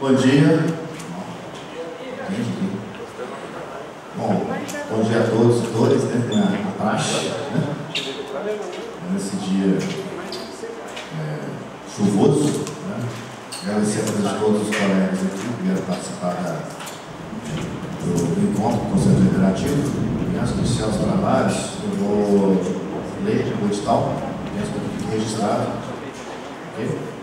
Bom dia. Bom dia a todos e todas, né? Na praxe, né? Nesse dia chuvoso, né? Agradecer a presença de todos os colegas aqui que vieram participar do encontro do Conselho Deliberativo. E antes de iniciar os trabalhos, eu vou ler o edital, que fique registrado. Okay?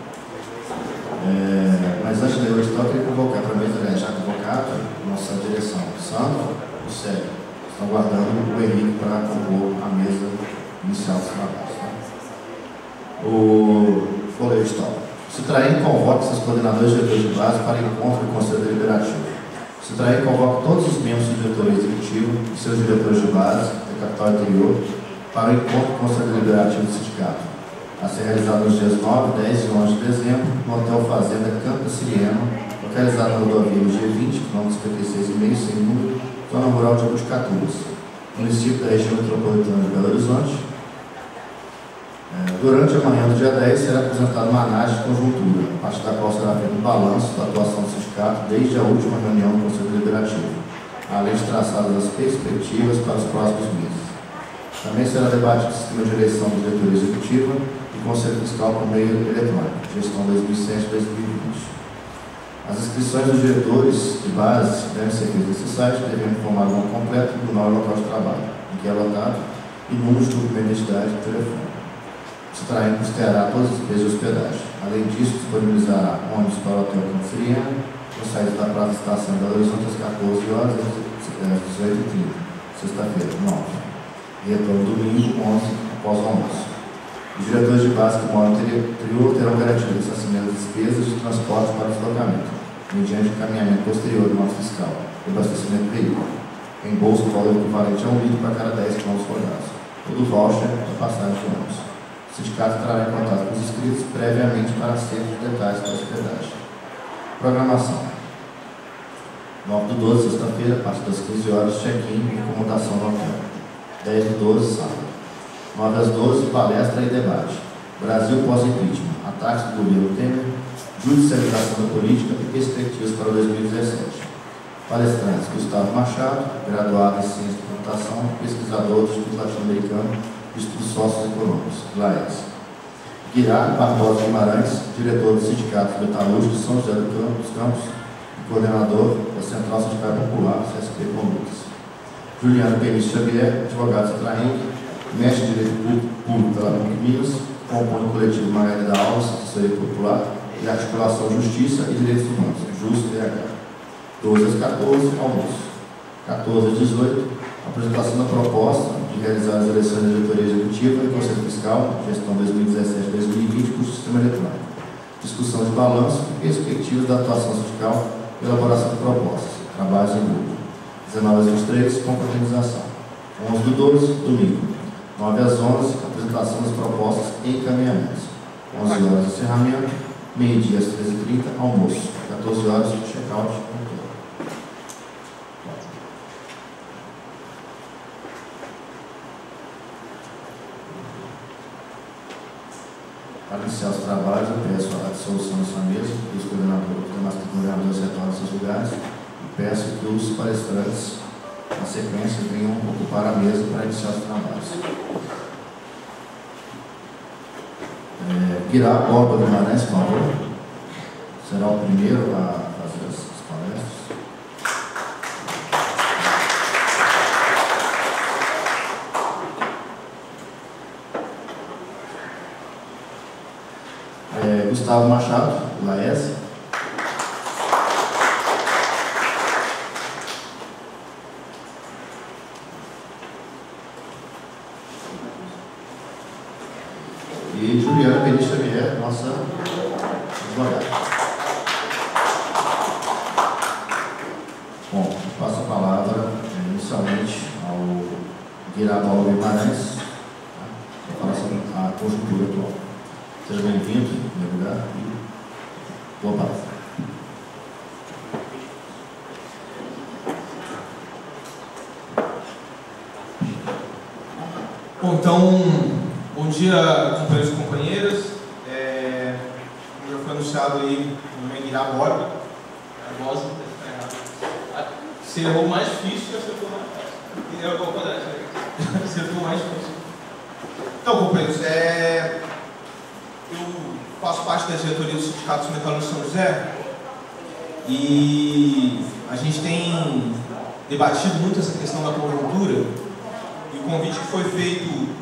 Mas antes de ler o edital, eu queria convocar para a mesa, já convocado, nossa direção, Sandro e Célio. Estão guardando o Henrique para compor a mesa inicial dos trabalhos. Tá? Vou ler o edital. Citraem convoca seus coordenadores e diretores de base para encontro do Conselho Deliberativo. Citraem convoca todos os membros do diretoria executivo e seus diretores de base da capital interior para o encontro do Conselho Deliberativo do Sindicato, a ser realizado nos dias 9, 10 e 11 de dezembro, no Hotel Fazenda Campo Siriano, localizado na rodovia G20, km 56,5, sem número, zona rural de Botucatuba, município da região metropolitana de Belo Horizonte. Durante a manhã do dia 10 será apresentada uma análise de conjuntura, a partir da qual será feito um balanço da atuação do sindicato desde a última reunião do Conselho Deliberativo, além de traçadas as perspectivas para os próximos meses. Também será debatido o sistema de eleição da diretoria executiva e Conselho Fiscal por meio eletrônico, gestão 2007-2020. As inscrições dos diretores de base devem ser feitas nesse site, devendo informar o nome completo do nome local de trabalho, em que é lotado, e número de documento de identidade e telefone. O Citraem custeará todas as despesas de hospedagem. Além disso, disponibilizará ônibus para o Hotel Campo Siriano, com saída da Praça Estação de Belo Horizonte às 14 horas às 18h30, sexta-feira, 9. E retorno domingo, 11, após o almoço. Os diretores de base que moram no interior terão garantido o ressarcimento das despesas de transporte para o deslocamento, mediante encaminhamento posterior do nosso fiscal, e abastecimento do veículo, reembolso do valor equivalente a 1 litro para cada 10 km rodados, ou do voucher da passagem de ônibus. O sindicato entrará em contato com os inscritos previamente para acerto de detalhes da hospedagem. Programação: 9 do 12, sexta-feira, a partir das 15 horas, check-in e acomodação no hotel. 10 do 12, sábado. 9 às 12, palestra e debate. Brasil pós-impeachment, ataques do governo Temer, judicialização da política e perspectivas para 2017. Palestrantes: Gustavo Machado, graduado em Ciência da Computação, pesquisador do Instituto Latino-Americano de Estudos Socioeconômicos, LAES. Guirá Barbosa Guimarães, diretor do Sindicato Metalúrgico de São José dos Campos e coordenador da Central Sindical Popular, CSP Condutas. Juliano Penício Xavier, advogado Citraem, mestre em Direito Público pela PUC Minas, compõe o coletivo Margarida Alves, Assessoria Popular e Articulação Justiça e Direitos Humanos, JUST-DH. 12 às 14, almoço. 14 às 18, apresentação da proposta de realizar as eleições da diretoria executiva e Conselho Fiscal, gestão 2017-2020, por sistema eletrônico. Discussão de balanço e perspectivas da atuação sindical e elaboração de propostas. Trabalhos em grupo. 19 às 23, confraternização. 11 do 12, domingo. 9 às 11, apresentação das propostas e encaminhamentos. 11 horas, encerramento. Meio-dia às 13h30, almoço. 14 horas, check-out. Para iniciar os trabalhos, eu peço a dissolução dessa mesa, que os coordenadores retornem aos seus lugares, e peço que os palestrantes, na sequência, venham ocupar a mesa para iniciar os trabalhos. Guirá Borba Guimarães, por favor, será o primeiro a fazer as palestras. Gustavo Machado, LAES. E Juliana Penício Xavier, nossa advogada. Bom, passo a palavra inicialmente ao Guirá Borba Guimarães, para falar sobre a conjuntura atual. Seja bem-vindo, em meu lugar, e boa palavra. Bom, então, bom dia, companheiros e companheiras. Como já foi anunciado aí, meu nome é Guirá Borba, Nervosa, você errou mais difícil que acertou mais fácil. É o contrário, acertou mais difícil. Então, companheiros, eu faço parte da diretoria do Sindicato dos Metalúrgicos de São José e a gente tem debatido muito essa questão da conjuntura e o convite que foi feito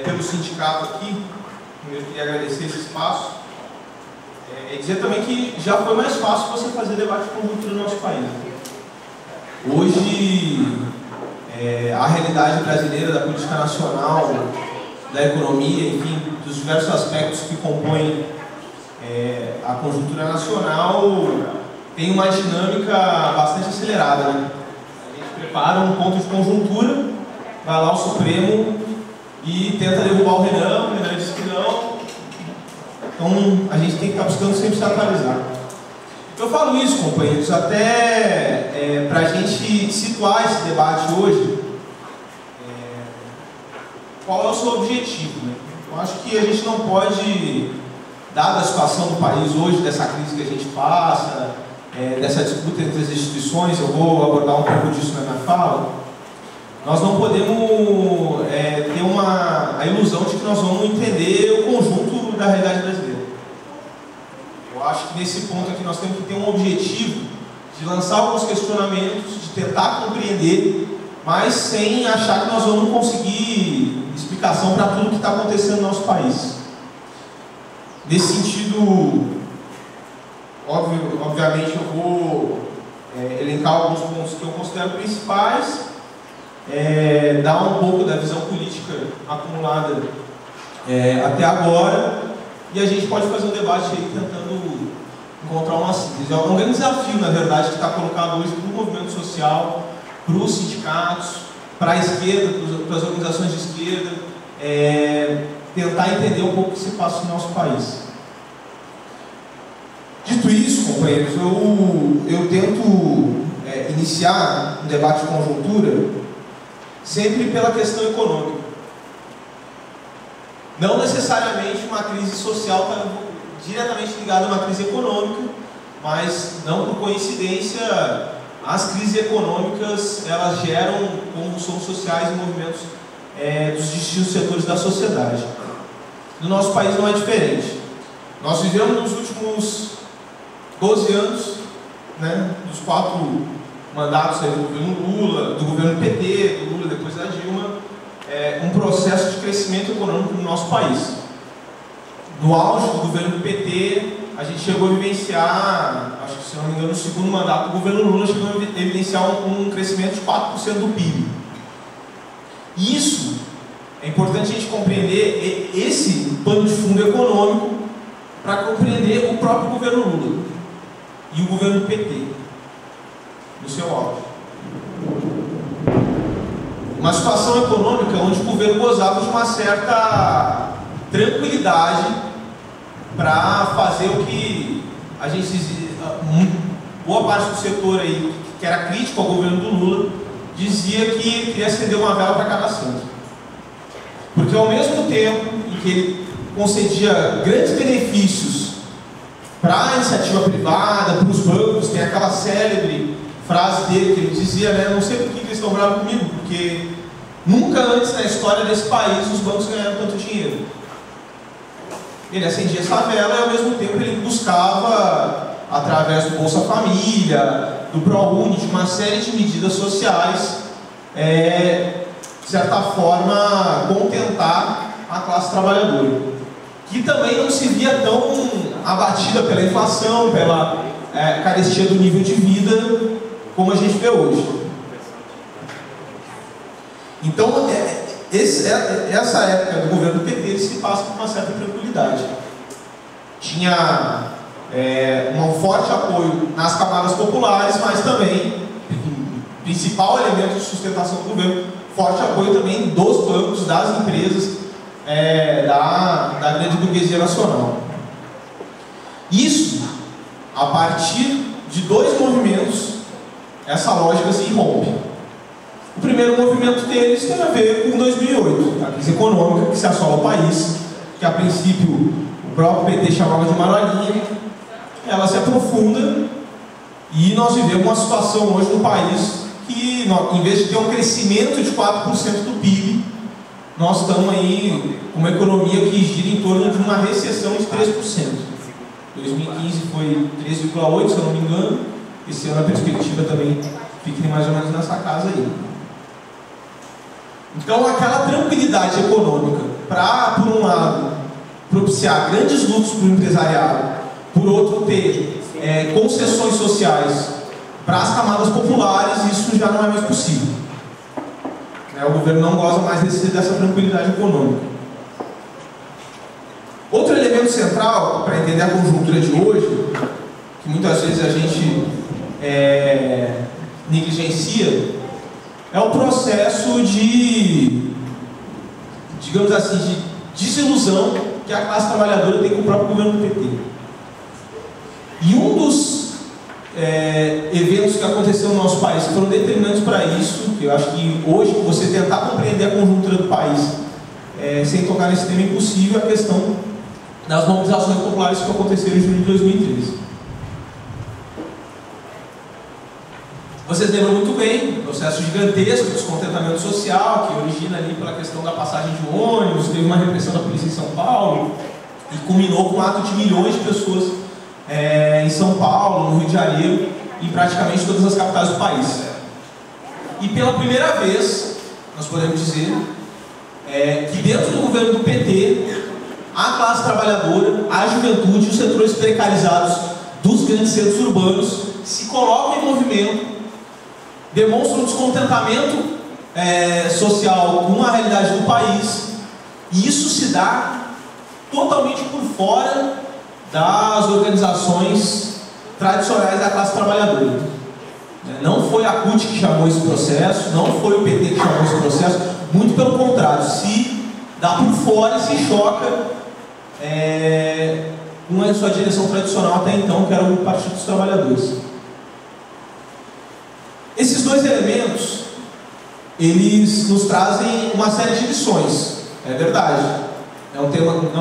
pelo sindicato aqui, eu queria agradecer esse espaço, e dizer também que já foi mais fácil você fazer debate de conjuntura no nosso país. Hoje, a realidade brasileira da política nacional, da economia, enfim, dos diversos aspectos que compõem a conjuntura nacional, tem uma dinâmica bastante acelerada, né? A gente prepara um ponto de conjuntura, vai lá o Supremo e tenta derrubar o Renan diz que não. Então a gente tem que estar buscando sempre se atualizar. Eu falo isso, companheiros, até para a gente situar esse debate hoje. Qual é o seu objetivo, né? Eu acho que a gente não pode, dada a situação do país hoje, dessa crise que a gente passa, dessa disputa entre as instituições, eu vou abordar um pouco disso na minha fala, nós não podemos ter a ilusão de que nós vamos entender o conjunto da realidade brasileira. Eu acho que nesse ponto aqui nós temos que ter um objetivo de lançar alguns questionamentos, de tentar compreender, mas sem achar que nós vamos conseguir explicação para tudo que está acontecendo no nosso país. Nesse sentido, obviamente eu vou elencar alguns pontos que eu considero principais, dar um pouco da visão política acumulada até agora, e a gente pode fazer um debate aí tentando encontrar uma síntese. É um grande desafio, na verdade, que está colocado hoje para o movimento social, para os sindicatos, para a esquerda, para as organizações de esquerda, tentar entender um pouco o que se passa no nosso país. Dito isso, companheiros, eu tento iniciar um debate de conjuntura sempre pela questão econômica. Não necessariamente uma crise social está diretamente ligada a uma crise econômica, mas não por coincidência as crises econômicas elas geram convulsões sociais e movimentos dos distintos setores da sociedade. No nosso país não é diferente. Nós vivemos nos últimos 12 anos, né, dos 4 mandatos do governo Lula, do governo PT, do Lula depois da Dilma, um processo de crescimento econômico no nosso país. No auge do governo do PT, a gente chegou a vivenciar, acho que se não me engano, no segundo mandato do governo Lula, chegou a evidenciar um crescimento de 4% do PIB. Isso é importante a gente compreender esse pano de fundo econômico para compreender o próprio governo Lula e o governo do PT no seu auge. Uma situação econômica onde o governo gozava de uma certa tranquilidade para fazer o que a gente dizia, boa parte do setor aí que era crítico ao governo do Lula dizia que queria acender uma vela para cada santo. Porque ao mesmo tempo em que ele concedia grandes benefícios para a iniciativa privada, para os bancos, tem aquela célebre frase dele que ele dizia, né, não sei por que eles estão bravos comigo, porque nunca antes na história desse país os bancos ganharam tanto dinheiro. Ele acendia essa vela e ao mesmo tempo ele buscava, através do Bolsa Família, do ProUni, de uma série de medidas sociais, de certa forma, contentar a classe trabalhadora, que também não se via tão abatida pela inflação, pela carestia do nível de vida, como a gente vê hoje. Então, essa época do governo do PT se passa com uma certa tranquilidade. Tinha um forte apoio nas camadas populares, mas também, principal elemento de sustentação do governo, forte apoio também dos bancos, das empresas, da grande burguesia nacional. Isso, a partir de 2 movimentos, essa lógica se rompe. O primeiro movimento deles tem a ver com 2008, a crise econômica que se assola o país, que a princípio o próprio PT chamava de marolinha. Ela se aprofunda E nós vivemos uma situação hoje no país que, em vez de ter um crescimento de 4% do PIB, nós estamos aí com uma economia que gira em torno de uma recessão de 3%. 2015 foi 3,8%, se eu não me engano. Esse ano a perspectiva também fica mais ou menos nessa casa aí. Então, aquela tranquilidade econômica para, por um lado, propiciar grandes lucros para o empresariado, por outro, ter concessões sociais para as camadas populares, isso já não é mais possível. O governo não goza mais dessa tranquilidade econômica. Outro elemento central para entender a conjuntura de hoje, que muitas vezes a gente negligencia, é o processo de, digamos assim, de desilusão que a classe trabalhadora tem com o próprio governo do PT. E um dos eventos que aconteceu no nosso país que foram determinantes para isso, que eu acho que hoje você tentar compreender a conjuntura do país sem tocar nesse tema é impossível, é a questão das mobilizações populares que aconteceram em julho de 2013. Vocês lembram muito bem o processo gigantesco de descontentamento social que origina ali pela questão da passagem de ônibus, teve uma repressão da polícia em São Paulo e culminou com um ato de milhões de pessoas em São Paulo, no Rio de Janeiro e em praticamente todas as capitais do país. E pela primeira vez, nós podemos dizer que dentro do governo do PT, a classe trabalhadora, a juventude e os setores precarizados dos grandes centros urbanos se colocam em movimento, demonstram descontentamento social com a realidade do país, e isso se dá totalmente por fora das organizações tradicionais da classe trabalhadora. Não foi a CUT que chamou esse processo, não foi o PT que chamou esse processo, muito pelo contrário, se dá por fora e se choca com a sua direção tradicional até então, que era o Partido dos Trabalhadores. Esses dois elementos, eles nos trazem uma série de lições, é verdade. Não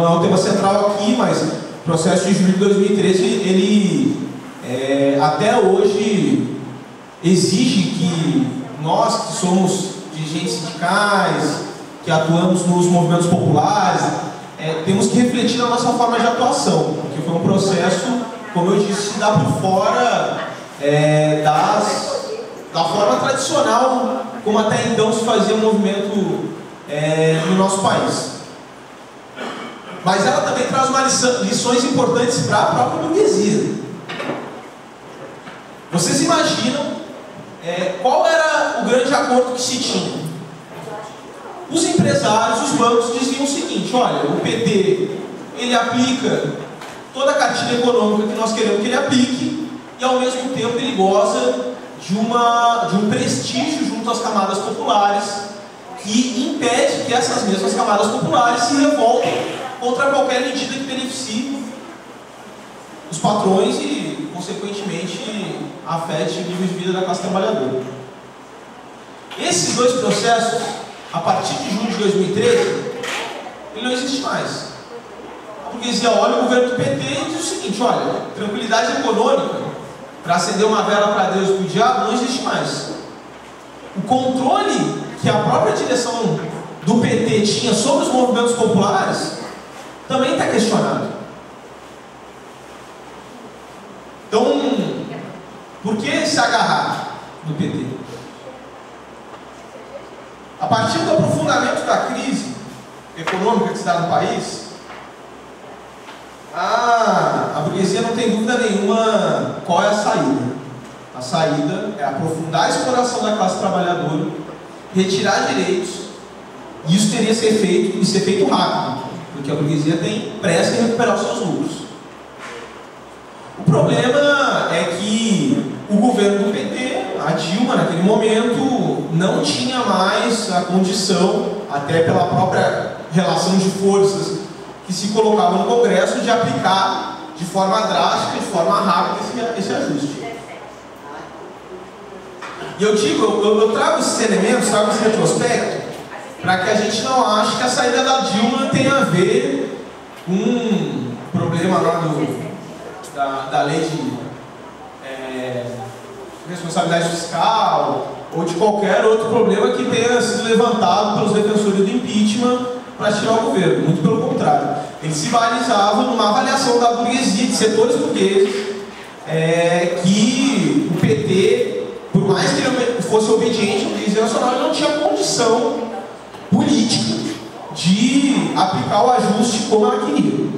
é um tema central aqui, mas o processo de julho de 2013, ele até hoje exige que nós, que somos dirigentes sindicais, que atuamos nos movimentos populares, temos que refletir na nossa forma de atuação, porque foi um processo, como eu disse, dá por fora da forma tradicional, como até então se fazia o movimento no nosso país. Mas ela também traz lições importantes para a própria burguesia. Vocês imaginam qual era o grande acordo que se tinha? Os empresários, os bancos diziam o seguinte: olha, o PT ele aplica toda a cartilha econômica que nós queremos que ele aplique, e ao mesmo tempo ele goza de um prestígio junto às camadas populares que impede que essas mesmas camadas populares se revoltem contra qualquer medida que beneficie os patrões e, consequentemente, afete o nível de vida da classe trabalhadora. Esses dois processos, a partir de junho de 2013, ele não existe mais. A burguesia olha o governo do PT e diz o seguinte: olha, tranquilidade econômica para acender uma vela para Deus e para o diabo não existe mais. O controle que a própria direção do PT tinha sobre os movimentos populares também está questionado. Então, por que se agarrar no PT? A partir do aprofundamento da crise econômica que se dá no país, a burguesia não tem dúvida nenhuma qual é a saída. A saída é aprofundar a exploração da classe trabalhadora, retirar direitos, e isso teria que ser feito, e ser feito rápido, porque a burguesia tem pressa em recuperar os seus lucros. O problema é que o governo do PT, a Dilma naquele momento, não tinha mais a condição, até pela própria relação de forças que se colocava no Congresso, de aplicar de forma drástica, de forma rápida esse ajuste. E eu trago esses elementos, trago esse retrospecto, para que a gente não ache que a saída da Dilma tem a ver com um problema lá da lei de responsabilidade fiscal ou de qualquer outro problema que tenha sido levantado pelos defensores do impeachment para tirar o governo. Muito pelo contrário. Ele se balizava numa avaliação da burguesia, de setores burgueses, que o PT, por mais que ele fosse obediente à burguesia nacional, ele não tinha condição política de aplicar o ajuste como ela queria.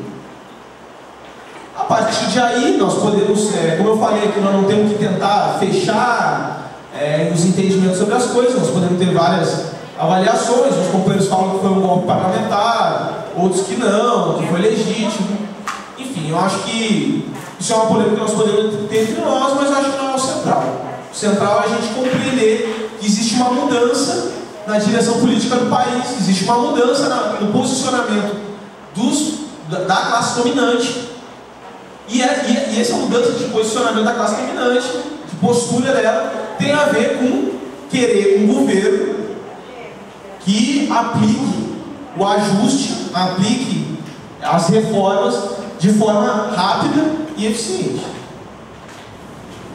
A partir de aí, nós podemos, como eu falei aqui, nós não temos que tentar fechar os entendimentos sobre as coisas, nós podemos ter várias avaliações. Os companheiros falam que foi um golpe parlamentar, outros que não, que foi legítimo. Enfim, eu acho que isso é uma polêmica que nós podemos ter entre nós, mas eu acho que não é o central. O central é a gente compreender que existe uma mudança na direção política do país, existe uma mudança no posicionamento da classe dominante. E essa mudança de posicionamento da classe dominante, de postura dela, tem a ver com querer um governo que aplique o ajuste, aplique as reformas de forma rápida e eficiente.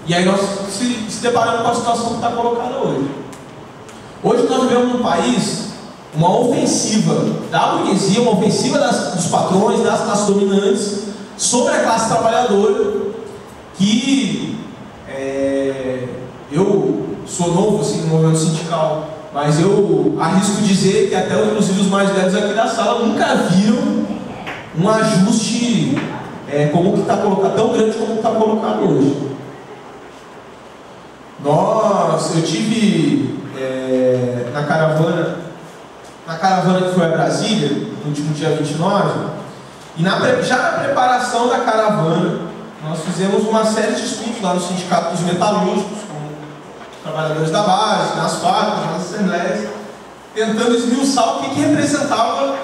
E aí nós se deparamos com a situação que está colocada hoje. Hoje nós vivemos num país uma ofensiva da burguesia, uma ofensiva dos patrões, das classes dominantes, sobre a classe trabalhadora, que eu sou novo assim, no movimento sindical, mas eu arrisco dizer que até inclusive os mais velhos aqui da sala nunca viram um ajuste como que está colocado, tão grande como está colocado hoje. Eu tive na caravana que foi a Brasília, no último dia 29, e já na preparação da caravana, nós fizemos uma série de estudos lá no Sindicato dos Metalúrgicos, com trabalhadores da base, nas fábricas, nas assembleias, tentando esmiuçar o que representava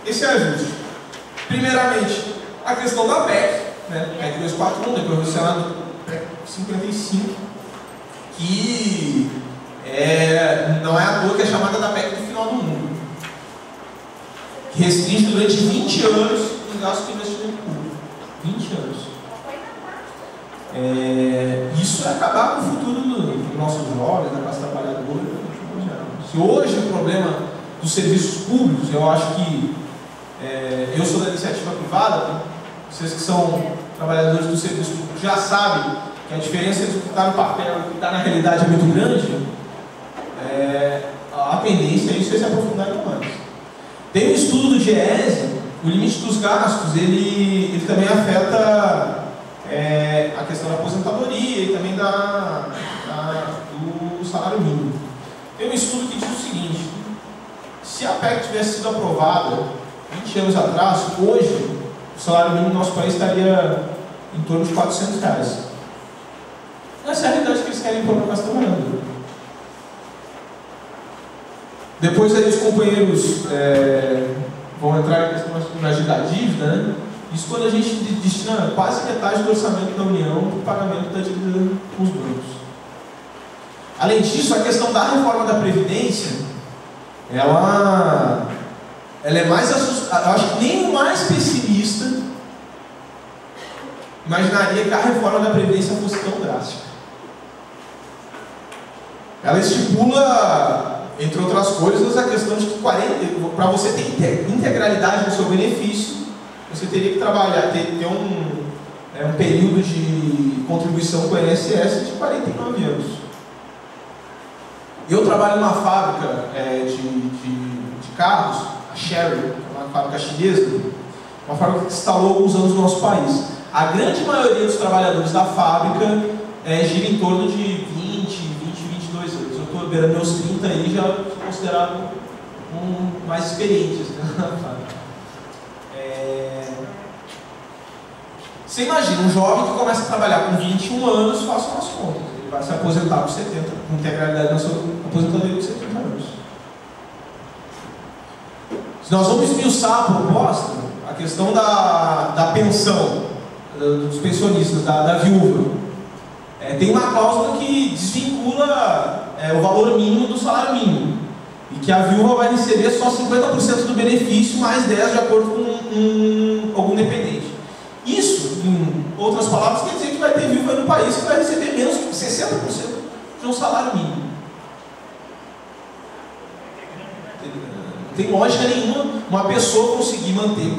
esse ajuste. Primeiramente, a questão da PEC, PEC 241, depois do Senado, PEC 55, que não é à toa que é chamada da PEC do final do mundo, que restringe durante 20 anos os gastos de investimento público. 20 anos. Isso é acabar com o futuro dos nossos jovens, da classe trabalhadora. Se hoje o problema dos serviços públicos, eu acho que eu sou da iniciativa privada, vocês que são trabalhadores do serviço público já sabem que a diferença entre o que está no papel e o que está na realidade é muito grande. A tendência é isso se aprofundar mais. Tem um estudo do GES, o limite dos gastos, ele também afeta a questão da aposentadoria e também do salário mínimo. Tem um estudo que diz o seguinte: se a PEC tivesse sido aprovada 20 anos atrás, hoje o salário mínimo no nosso país estaria em torno de R$400. Essa é a realidade que eles querem impor para a classe trabalhadora. Depois aí os companheiros vão entrar em questão da dívida, né? Isso quando a gente destina quase metade do orçamento da União para o pagamento da dívida com os bancos. Além disso, a questão da reforma da Previdência, ela é mais assustadora. Eu acho que nem o mais pessimista imaginaria que a reforma da Previdência fosse tão drástica. Ela estipula, entre outras coisas, a questão de que para você ter integralidade no seu benefício, você teria que trabalhar, ter um período de contribuição com o INSS de 49 anos. Eu trabalho numa fábrica de carros, a Chery, uma fábrica chinesa, uma fábrica que se instalou há alguns anos no nosso país. A grande maioria dos trabalhadores da fábrica gira em torno de 22 anos. Eu estou beirando meus 30 aí, já sou considerado mais experiente na fábrica. Você imagina um jovem que começa a trabalhar com 21 anos, façam as contas, ele vai se aposentar com 70, com integralidade na sua aposentadoria com 70 anos. Se nós vamos esmiuçar a proposta, a questão da pensão dos pensionistas, da viúva, tem uma cláusula que desvincula o valor mínimo do salário mínimo, e que a viúva vai receber só 50% do benefício, mais 10% de acordo com algum dependente. Isso, em outras palavras, quer dizer que vai ter viúva no país que vai receber menos de 60% de um salário mínimo. Não tem lógica nenhuma uma pessoa conseguir manter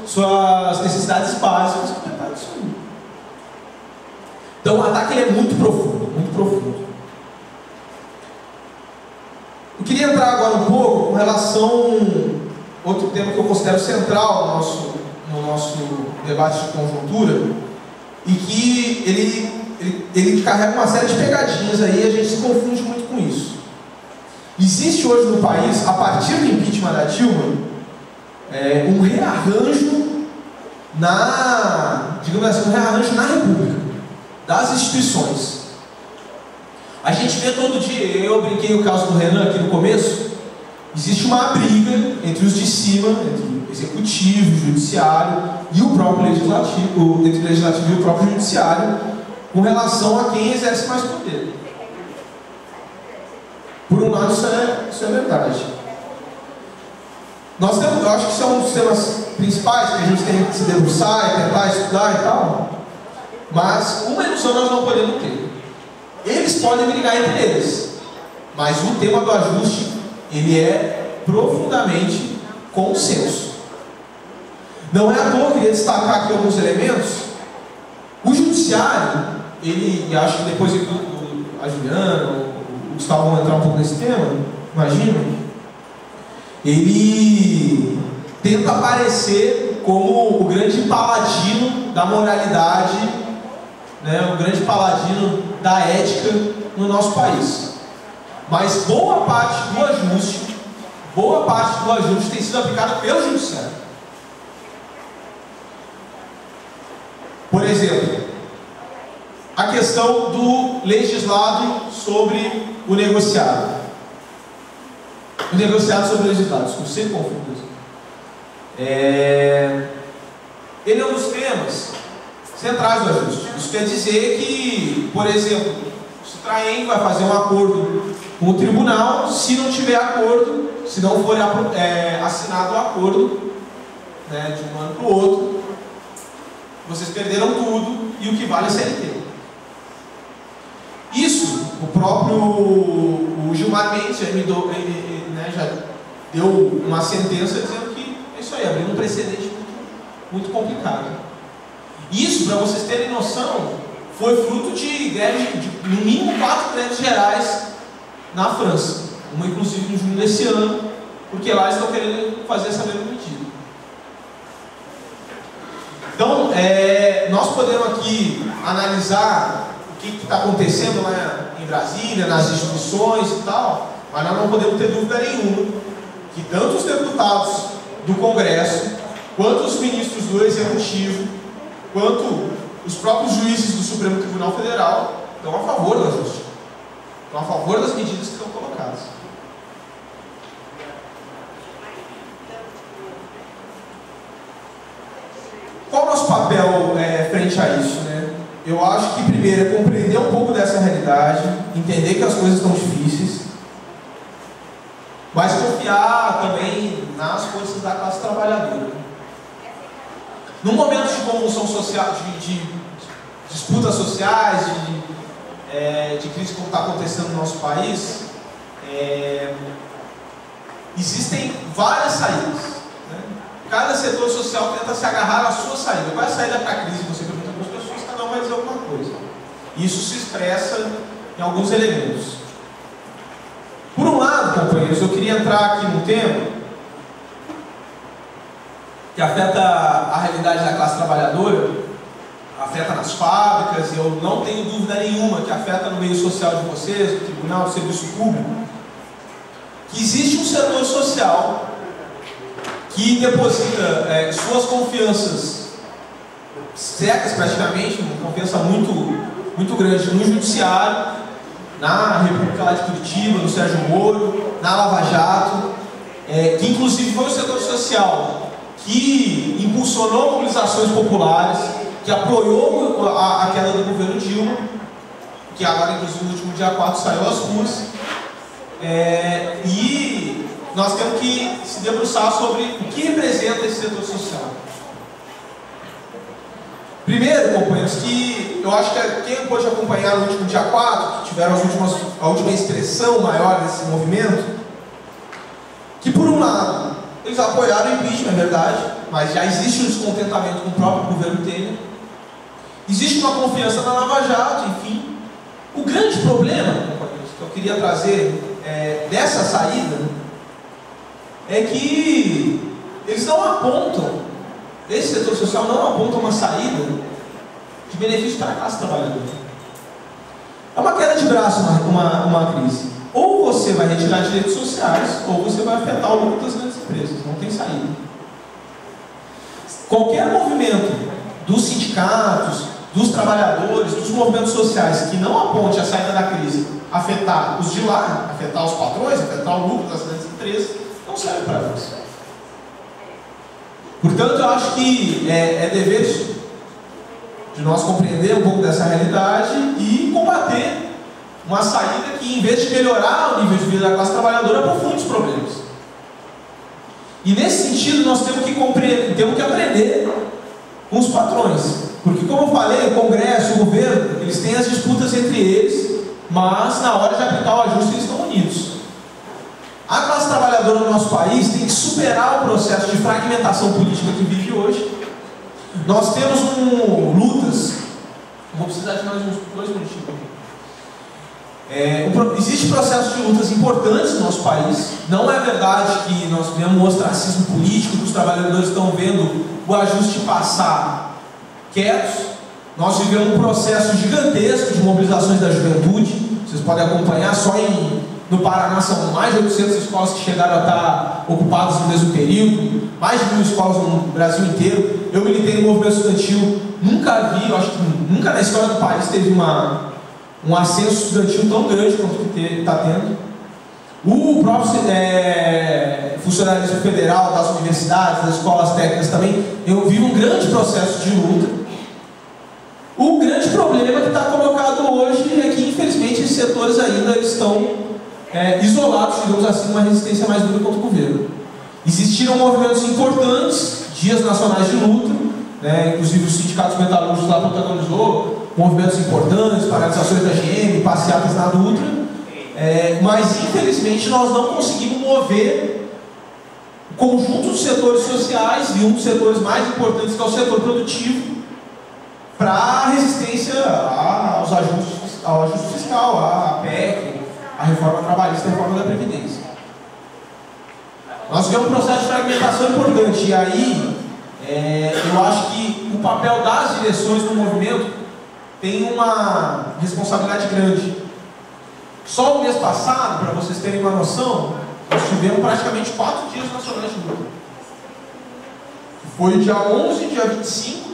suas necessidades básicas com metade disso aí. Então o ataque ele é muito profundo, muito profundo. Eu queria entrar agora um pouco com relação a outro tema que eu considero central no nosso debate de conjuntura, e que ele carrega uma série de pegadinhas aí, e a gente se confunde muito com isso. Existe hoje no país, a partir do impeachment da Dilma, um rearranjo digamos assim, um rearranjo na República, das instituições. A gente vê todo dia, eu brinquei o caso do Renan aqui no começo, existe uma briga entre os de cima, entre o executivo, o judiciário e o próprio legislativo, entre o legislativo e o próprio judiciário, com relação a quem exerce mais poder. Por um lado, isso é verdade. Nós temos, eu acho que isso é um dos temas principais que a gente tem que se debruçar e tentar estudar e tal, mas uma ilusão nós não podemos ter. Eles podem brigar entre eles, mas o tema do ajuste ele é profundamente consenso. Não é à toa, eu queria destacar aqui alguns elementos. O judiciário, e acho que depois a Juliana, o Gustavo vão entrar um pouco nesse tema, imagino, ele tenta aparecer como o grande paladino da moralidade, né, o grande paladino da ética no nosso país. Mas boa parte do ajuste tem sido aplicado pelo judiciário. Por exemplo, a questão do legislado sobre o negociado. O negociado sobre o legislado, desculpa, sempre confundo isso. Ele é um dos temas centrais do ajuste. Isso quer dizer que, por exemplo, o Citraem vai fazer um acordo com o tribunal. Se não tiver acordo, se não for assinado o acordo, né, de um ano para o outro, vocês perderam tudo e o que vale é CLT. Isso, o próprio Gilmar Mendes já deu uma sentença dizendo que é isso aí, abrindo um precedente muito complicado. Isso, para vocês terem noção, foi fruto de greve, no mínimo 4 greves gerais na França. Uma inclusive no junho desse ano, porque lá eles estão querendo fazer essa mesma medida. Então, nós podemos aqui analisar o que está acontecendo lá em Brasília, nas instituições e tal, mas nós não podemos ter dúvida nenhuma que tanto os deputados do Congresso, quanto os ministros do Executivo, quanto os próprios juízes do Supremo Tribunal Federal estão a favor do ajuste, estão a favor das medidas que estão colocadas. Qual o nosso papel frente a isso, né? Eu acho que primeiro é compreender um pouco dessa realidade, entender que as coisas estão difíceis, mas confiar também nas forças da classe trabalhadora. Num momento de convulsão social, de disputas sociais, de crise como está acontecendo no nosso país, existem várias saídas. Cada setor social tenta se agarrar à sua saída. Qual é a saída para a crise? Você pergunta para as pessoas, cada um vai dizer alguma coisa. Isso se expressa em alguns elementos. Por um lado, companheiros, eu queria entrar aqui num tema que afeta a realidade da classe trabalhadora, afeta nas fábricas, e eu não tenho dúvida nenhuma que afeta no meio social de vocês, no tribunal, no serviço público, que existe um setor social que deposita suas confianças secas praticamente, uma confiança muito grande no judiciário, na República lá de Curitiba, no Sérgio Moro, na Lava Jato, que inclusive foi o setor social que impulsionou mobilizações populares, que apoiou a queda do governo Dilma, que agora inclusive no último dia 4 saiu às ruas, e nós temos que se debruçar sobre o que representa esse setor social. Primeiro, companheiros, que eu acho que quem pôde acompanhar no último dia 4, que tiveram a última expressão maior desse movimento, que por um lado, eles apoiaram o impeachment, é verdade, mas já existe um descontentamento com o próprio governo Temer, existe uma confiança na Lava Jato, enfim. O grande problema, companheiros, que eu queria trazer dessa saída, é que eles não apontam, esse setor social não aponta uma saída de benefício para a classe trabalhadora. É uma queda de braço uma crise. Ou você vai retirar direitos sociais, ou você vai afetar o lucro das grandes empresas. Não tem saída. Qualquer movimento dos sindicatos, dos trabalhadores, dos movimentos sociais que não aponte a saída da crise, afetar os de lá, afetar os patrões, afetar o lucro das grandes empresas, não serve para isso. Portanto, eu acho que é dever de nós compreender um pouco dessa realidade e combater uma saída que, em vez de melhorar o nível de vida da classe trabalhadora, aprofunde os problemas. E nesse sentido, nós temos que aprender com os patrões. Porque, como eu falei, o Congresso, o governo, eles têm as disputas entre eles, mas na hora de aplicar o ajuste, eles estão unidos. A classe trabalhadora do nosso país tem que superar o processo de fragmentação política que vive hoje. Nós temos lutas. Vou precisar de mais uns 2 minutinhos aqui. Existe processo de lutas importantes no nosso país. Não é verdade que nós vemos o ostracismo político, que os trabalhadores estão vendo o ajuste passar quietos. Nós vivemos um processo gigantesco de mobilizações da juventude. Vocês podem acompanhar, só no Paraná são mais de 800 escolas que chegaram a estar ocupadas no mesmo período, mais de 1000 escolas no Brasil inteiro. Eu militei no movimento estudantil, nunca vi, eu acho que nunca na história do país teve um ascenso estudantil tão grande quanto o que está tendo. O próprio funcionalismo federal, das universidades, das escolas técnicas também, eu vivo um grande processo de luta. O grande problema que está colocado hoje é que, infelizmente, esses setores ainda estão isolados, digamos assim, numa resistência mais dura contra o governo. Existiram movimentos importantes, dias nacionais de luta, inclusive os sindicatos metalúrgicos lá protagonizou movimentos importantes, paralisações da GM, passeatas na Dutra, mas infelizmente nós não conseguimos mover o conjunto dos setores sociais e um dos setores mais importantes, que é o setor produtivo, para a resistência ao ajuste fiscal, à PEC, a reforma trabalhista e a reforma da Previdência. Nós tivemos um processo de fragmentação importante, e aí eu acho que o papel das direções do movimento tem uma responsabilidade grande. Só o mês passado, para vocês terem uma noção, nós tivemos praticamente 4 dias nacionais de luta. Foi o dia 11, dia 25,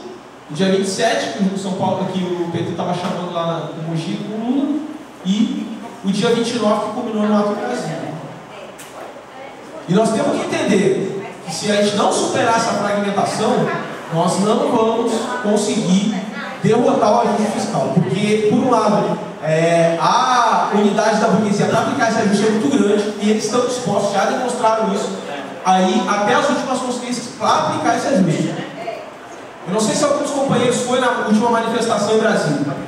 o dia 27, que o São Paulo, que o PT estava chamando lá no Mogi com o Lula, e o dia 29 que culminou no ato do Brasil. E nós temos que entender que se a gente não superar essa fragmentação, nós não vamos conseguir derrotar o ajuste fiscal. Porque, por um lado, a unidade da burguesia para aplicar esse ajuste é muito grande, e eles estão dispostos, já demonstraram isso, aí até as últimas consequências para aplicar esse ajuste. Eu não sei se alguns companheiros foram na última manifestação em Brasília.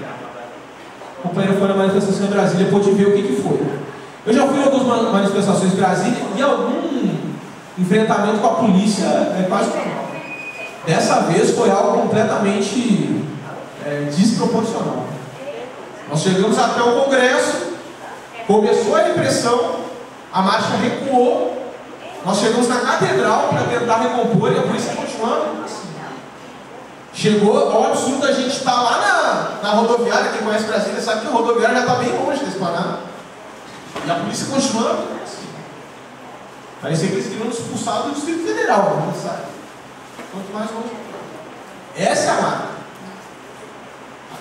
O companheiro foi na manifestação em Brasília e pôde ver o que foi. Eu já fui em algumas manifestações em Brasília e algum enfrentamento com a polícia quase normal. Dessa vez foi algo completamente desproporcional. Nós chegamos até o Congresso, começou a repressão, a marcha recuou, nós chegamos na Catedral para tentar recompor e a polícia continuando assim. Chegou ao absurdo da gente estar lá na rodoviária. Quem conhece Brasília sabe que a rodoviária já está bem longe desse Paraná. E a polícia continuando assim. Parecia que eles queriam nos expulsar do Distrito Federal, não sabe? Quanto mais longe. Essa é a marca.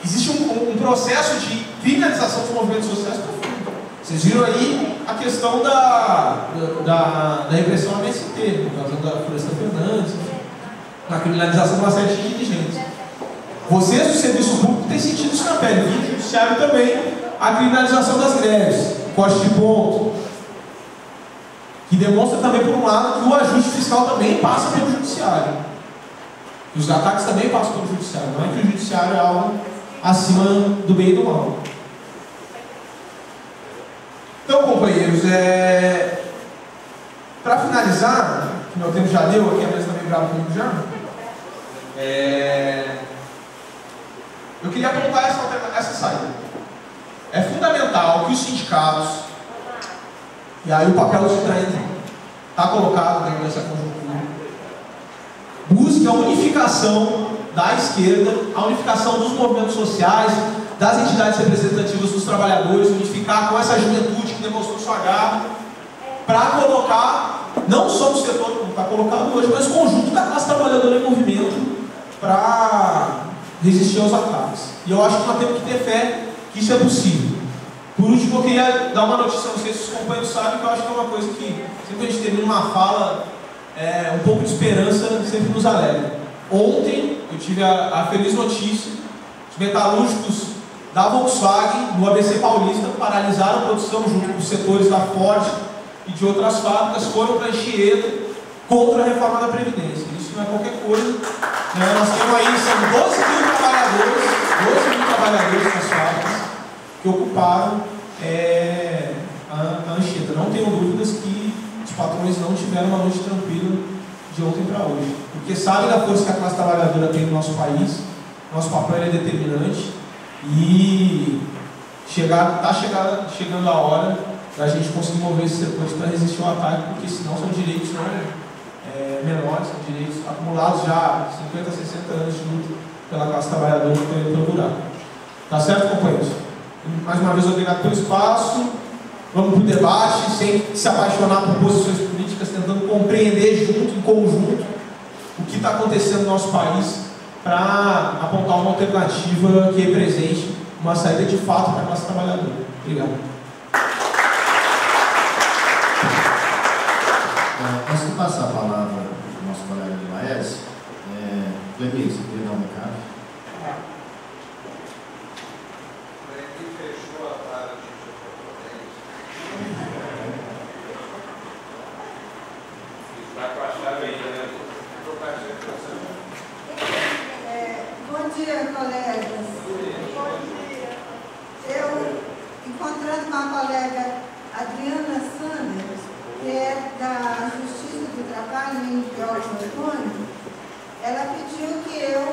Existe um processo de criminalização dos movimentos sociais profundo. Vocês viram aí a questão da repressão à MST, por causa da Floresta Fernandes, na criminalização de uma série de dirigentes. Vocês do serviço público têm sentido isso na pele. E o judiciário também, a criminalização das greves, corte de ponto, que demonstra também, por um lado, que o ajuste fiscal também passa pelo judiciário. E os ataques também passam pelo judiciário. Não é que o judiciário é algo acima do bem e do mal. Então, companheiros, para finalizar, que meu tempo já deu, aqui a mesa está meio brava comigo já. Eu queria apontar essa saída. É fundamental que os sindicatos, e aí o papel do Citraem está colocado dentro dessa conjuntura, busque a unificação da esquerda, a unificação dos movimentos sociais, das entidades representativas dos trabalhadores, unificar com essa juventude que demonstrou sua garra, para colocar, não só o setor como está colocado hoje, mas o conjunto da classe trabalhadora em movimento para resistir aos ataques. E eu acho que nós temos que ter fé que isso é possível. Por último, eu queria dar uma notícia, não sei se os companheiros sabem, que eu acho que é uma coisa que, sempre que a gente termina uma fala, um pouco de esperança sempre nos alegra. Ontem, eu tive a feliz notícia: os metalúrgicos da Volkswagen, no ABC Paulista, paralisaram a produção junto com os setores da Ford e de outras fábricas, foram para Anchieta contra a reforma da Previdência. Isso não é qualquer coisa. Nós temos aí, são 12 mil trabalhadores nas fábricas que ocuparam a Anchieta. Não tenho dúvidas que os patrões não tiveram uma noite tranquila de ontem para hoje, porque sabem da força que a classe trabalhadora tem no nosso país. Nosso papel é determinante e está chegando a hora da gente conseguir mover esses setores para resistir ao ataque, porque senão são direitos menores, são direitos acumulados já 50, 60 anos de luta pela classe trabalhadora que está indo procurar. Tá certo, companheiros? Mais uma vez, obrigado pelo espaço. Vamos para o debate, sem se apaixonar por posições políticas, tentando compreender junto, em conjunto, o que está acontecendo no nosso país, para apontar uma alternativa que represente uma saída de fato para a classe trabalhadora. Obrigado. Antes de passar a palavra para o nosso colega de Laércio, Clemir, você queria dar um recado? Bom dia, colegas. Bom dia. Eu, encontrando com a colega Adriana Sanders, que é da Justiça do Trabalho em Jorge Antônio, ela pediu que eu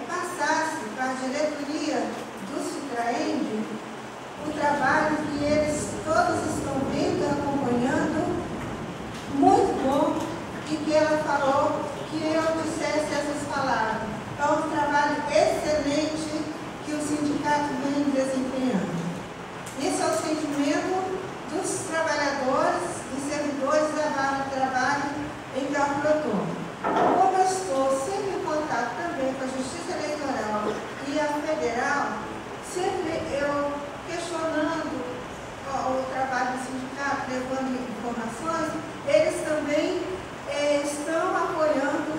passasse para a diretoria do Citraem o trabalho que eles todos estão vendo, acompanhando, muito bom, e que ela falou que eu dissesse essas palavras. É um trabalho excelente que o sindicato vem desempenhando. Esse é o sentimento dos trabalhadores e servidores da vara de trabalho em Jorge Antônio. Como eu estou sempre em contato também com a Justiça Eleitoral e a Federal, sempre eu questionando o trabalho do sindicato, levando informações, eles também estão apoiando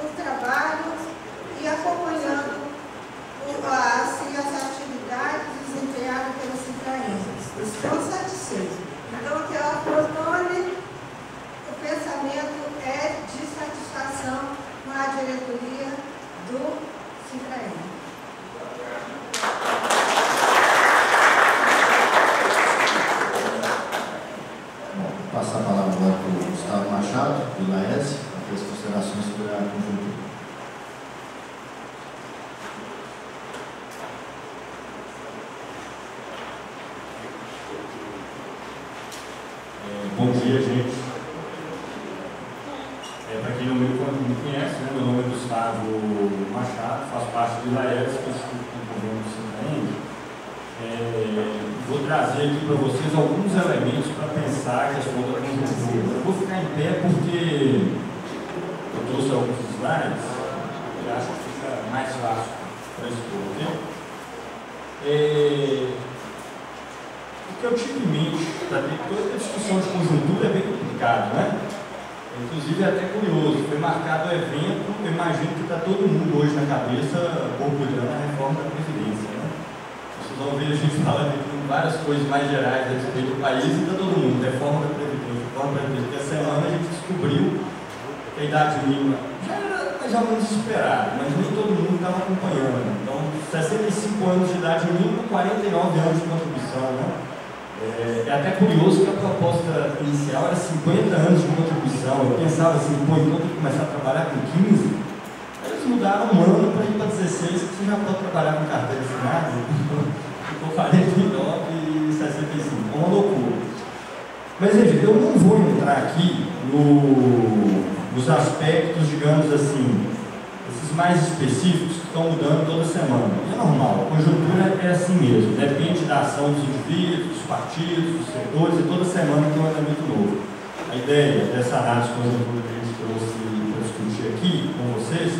o trabalho e acompanhando as atividades desempenhadas pelos Citraem. Estão satisfeitos. Então, que a Protone, o pensamento é de satisfação com a diretoria do Citraem. Passar a palavra agora para o Gustavo Machado, do Laércio, para as considerações sobre a conjuntura. Bom dia, gente. Para quem não me conhece, meu nome é Gustavo Machado, faço parte do Laércio, que estou concorrendo do Citraem. Vou trazer aqui para vocês alguns elementos para pensar a questão da conjuntura. Eu vou ficar em pé porque eu trouxe alguns slides que acho que fica mais fácil para expor, ok? O que eu tive em mente para ter toda a discussão de conjuntura é bem complicado, né? Inclusive é até curioso, foi marcado o evento, eu imagino que está todo mundo hoje na cabeça borbulhando a reforma da Previdência, né? Vocês vão ver a gente falando aqui em várias coisas mais gerais a respeito do país e está todo mundo, reforma da Previdência, reforma da Previdência. Essa semana a gente descobriu que a idade mínima já era mais ou menos esperado, mas nem todo mundo estava acompanhando. Então, 65 anos de idade mínima, 49 anos de contribuição, né? É até curioso que a proposta inicial era 50 anos de contribuição. Eu pensava assim, pô, então tem que começar a trabalhar com 15. Eles mudaram um ano para ir para 16, que você já pode trabalhar com carteira assinada. Ficou 49 e 65, uma loucura. Mas, gente, eu não vou entrar aqui nos aspectos, digamos assim, esses mais específicos que estão mudando toda semana. É normal, a conjuntura é assim mesmo, depende da ação dos indivíduos, dos partidos, dos setores, e toda semana tem um elemento novo. A ideia dessa análise conjuntura que a gente trouxe para discutir aqui com vocês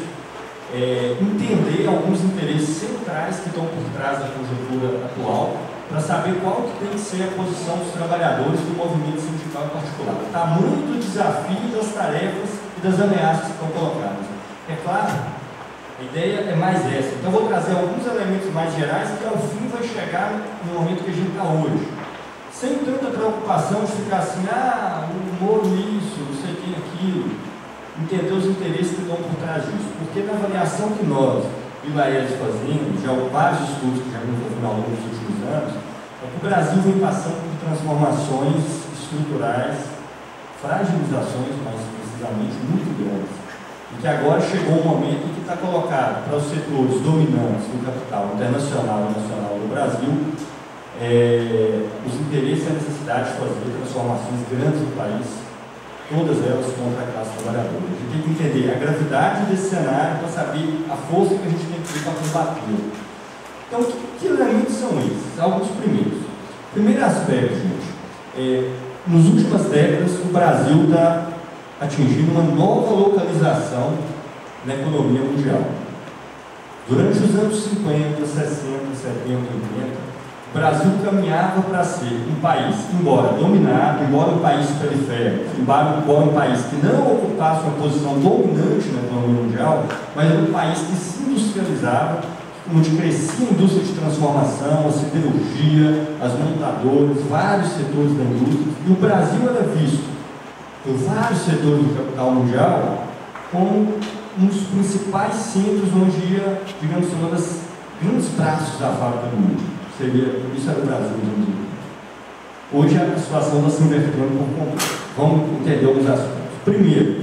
é entender alguns interesses centrais que estão por trás da conjuntura atual, para saber qual que tem que ser a posição dos trabalhadores do movimento sindical em particular. O tamanho do desafio das tarefas e das ameaças que estão colocadas. É claro, a ideia é mais essa. Então, eu vou trazer alguns elementos mais gerais que, ao fim, vai chegar no momento que a gente está hoje. Sem tanta preocupação de ficar assim, o humor isso, não sei quem aquilo. Entender os interesses que estão por trás disso. Porque na avaliação que nós, Vilares, fazemos, já vários estudos que já vimos ao longo dos últimos anos, é que o Brasil vem passando por transformações estruturais, fragilizações, mais precisamente, muito grandes. E que agora chegou um momento em que está colocado para os setores dominantes do capital internacional e nacional do Brasil os interesses e a necessidade de fazer transformações grandes no país, todas elas contra a classe trabalhadora. A gente tem que entender a gravidade desse cenário para saber a força que a gente tem que ter para combater. Então, que elementos são esses? Alguns primeiros. Primeiro aspecto, gente, nas últimas décadas o Brasil está atingindo uma nova localização na economia mundial. Durante os anos 50, 60, 70, 80, o Brasil caminhava para ser um país, embora dominado, embora um país periférico, embora um país que não ocupasse uma posição dominante na economia mundial, mas era um país que se industrializava, onde crescia a indústria de transformação, a siderurgia, as montadoras, vários setores da indústria, e o Brasil era visto por vários setores do capital mundial como um dos principais centros onde ia, digamos assim, uma das grandes braços da fábrica do mundo. Isso era o Brasil hoje em dia. Hoje a situação está se invertendo por completo. Vamos entender alguns aspectos. Primeiro,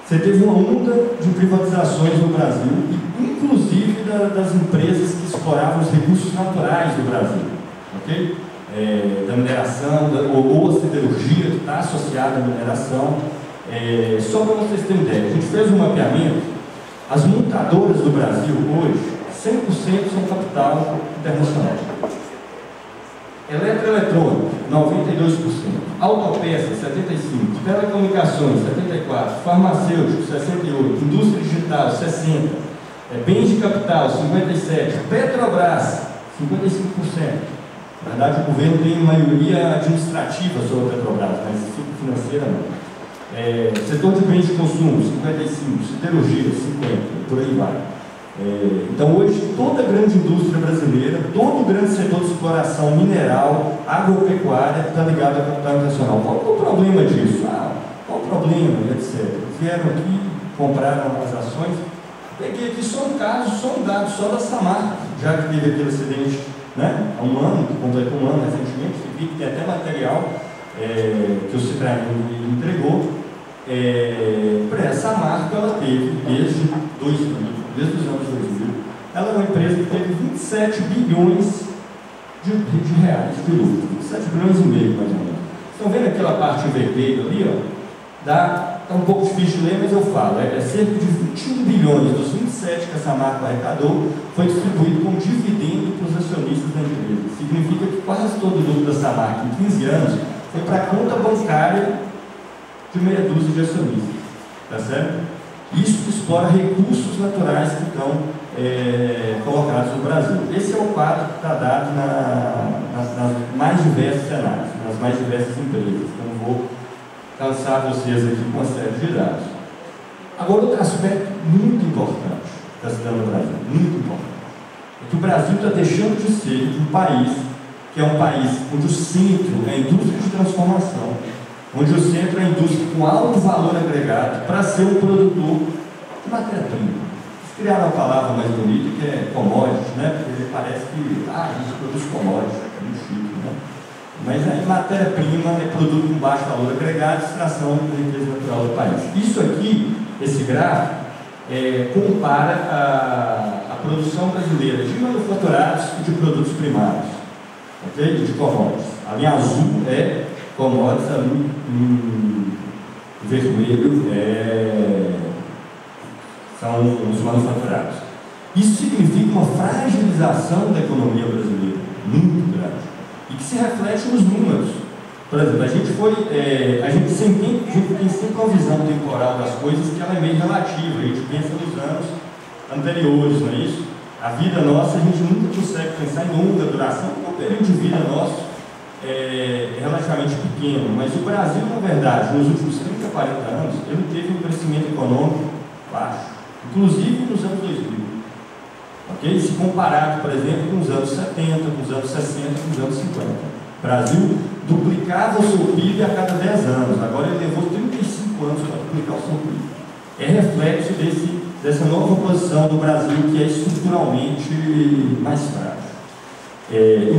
você teve uma onda de privatizações no Brasil, inclusive das empresas que exploravam os recursos naturais do Brasil, ok? Da mineração, ou a siderurgia que está associada à mineração. Só para vocês terem ideia, a gente fez um mapeamento. As montadoras do Brasil hoje, 100% são capital internacional. Eletroeletrônica, 92%. Autopeças, 75%. Telecomunicações, 74%. Farmacêuticos, 68%. Indústria digital, 60%. Bens de capital, 57%. Petrobras, 55%. Na verdade, o governo tem maioria administrativa sobre a Petrobras, mas financeira não. Setor de bens de consumo, 55%. Siderurgia, 50%. Por aí vai. Então, hoje, toda a grande indústria brasileira, todo o grande setor de exploração mineral, agropecuária, está ligado ao capital internacional. Qual é o problema disso? Qual o problema, etc. Eles vieram aqui, compraram as ações. Peguei aqui só um caso, só um dado, só da Samarco, já que teve aquele acidente, né, há um ano, que completou um ano recentemente, vi que tem até material que o Citraem entregou. Essa marca ela teve desde 2000. Desde os anos 2000, ela é uma empresa que teve 27 bilhões de reais de lucro, 27 bilhões e meio, mais ou menos. Estão vendo aquela parte em vermelho ali, ó? Está um pouco difícil de ler, mas eu falo, cerca de 21 bilhões dos 27 que essa marca arrecadou foi distribuído como dividendo para os acionistas da empresa. Significa que quase todo o lucro dessa marca em 15 anos foi para a conta bancária de meia dúzia de acionistas, tá certo? Isso explora recursos naturais que estão colocados no Brasil. Esse é o quadro que está dado nas mais diversos cenários, nas mais diversas empresas. Então, não vou cansar vocês aqui com uma série de dados. Agora, outro aspecto muito importante que está se dando no Brasil, muito importante, é que o Brasil está deixando de ser um país que é um país onde o centro é a indústria de transformação, onde o centro é a indústria com alto valor agregado para ser um produtor matéria-prima. Eles criaram uma palavra mais bonita que é commodity, né? Porque parece que, a gente produz commodity, é muito chique, né? Mas a matéria-prima é produto com baixo valor agregado, extração da riqueza natural do país. Isso aqui, esse gráfico, compara a produção brasileira de manufaturados e de produtos primários, ok? E de commodities. A linha azul é commodities, a linha vermelho são os manufaturados. Isso significa uma fragilização da economia brasileira, muito grande, e que se reflete nos números. Por exemplo, a gente tem sempre uma visão temporal das coisas que ela é meio relativa, a gente pensa nos anos anteriores, não é isso? A vida nossa, a gente nunca consegue pensar em longa duração, porque o período de vida nosso é relativamente pequeno, mas o Brasil, na verdade, nos últimos 30, 40 anos, ele teve um crescimento econômico baixo, inclusive nos anos 2000. Okay? Se comparado, por exemplo, com os anos 70, com os anos 60, com os anos 50. O Brasil duplicava o seu PIB a cada 10 anos, agora ele levou 35 anos para duplicar o seu PIB. É reflexo dessa nova posição do Brasil, que é estruturalmente mais frágil.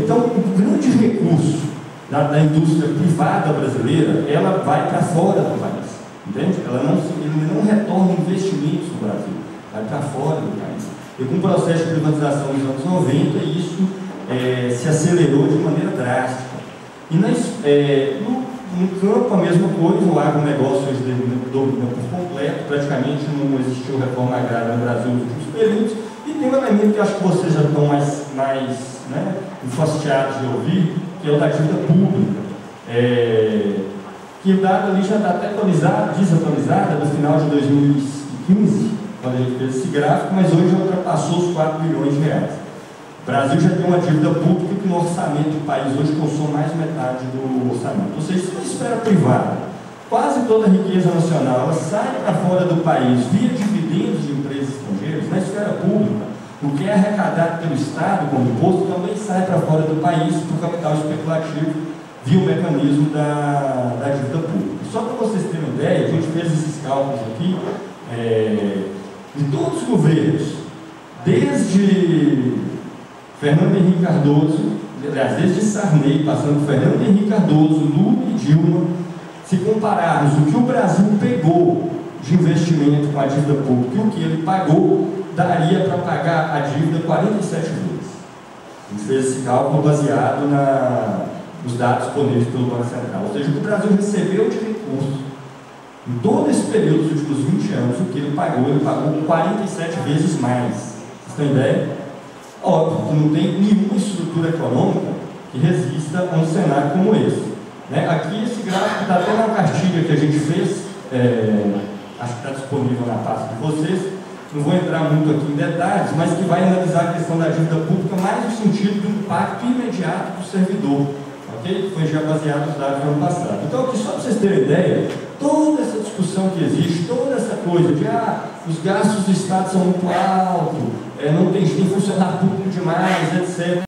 Então, o grande recurso da indústria privada brasileira, ela vai para fora do país, entende? Ele não retorna investimentos no Brasil, vai para fora do país. E com o processo de privatização dos anos 90, isso se acelerou de maneira drástica. E no campo, a mesma coisa, o agronegócio domina por completo, praticamente não existiu reforma agrária no Brasil nos últimos períodos, e tem um elemento que eu acho que vocês já estão mais enfastiados de ouvir, que é o da dívida pública, que o dado ali já está até desatualizado do final de 2015, quando a gente fez esse gráfico, mas hoje já ultrapassou os 4 bilhões de reais. O Brasil já tem uma dívida pública que no orçamento do país hoje consome mais de metade do orçamento. Ou seja, se na esfera privada, quase toda a riqueza nacional ela sai para fora do país via dividendos de empresas estrangeiras, na esfera pública, o que é arrecadado pelo Estado como imposto também sai para fora do país para o capital especulativo via o mecanismo da dívida pública. Só para vocês terem uma ideia, a gente fez esses cálculos aqui, de todos os governos, desde Fernando Henrique Cardoso, aliás, desde Sarney, passando por Fernando Henrique Cardoso, Lula e Dilma, se compararmos o que o Brasil pegou de investimento com a dívida pública e o que ele pagou, daria para pagar a dívida 47 vezes. A gente fez esse cálculo baseado nos dados disponíveis pelo Banco Central. Ou seja, o que o Brasil recebeu de recursos em todo esse período dos últimos 20 anos, o que ele pagou 47 vezes mais. Vocês têm ideia? Óbvio que não tem nenhuma estrutura econômica que resista a um cenário como esse. Aqui esse gráfico está até na cartilha que a gente fez, acho que está disponível na pasta de vocês. Não vou entrar muito aqui em detalhes, mas que vai analisar a questão da dívida pública mais no sentido do impacto imediato do servidor, ok? Foi já baseado nos dados do ano passado. Então, aqui, só para vocês terem ideia, toda essa discussão que existe, toda essa coisa de os gastos do Estado são muito altos, tem funcionário público demais, etc.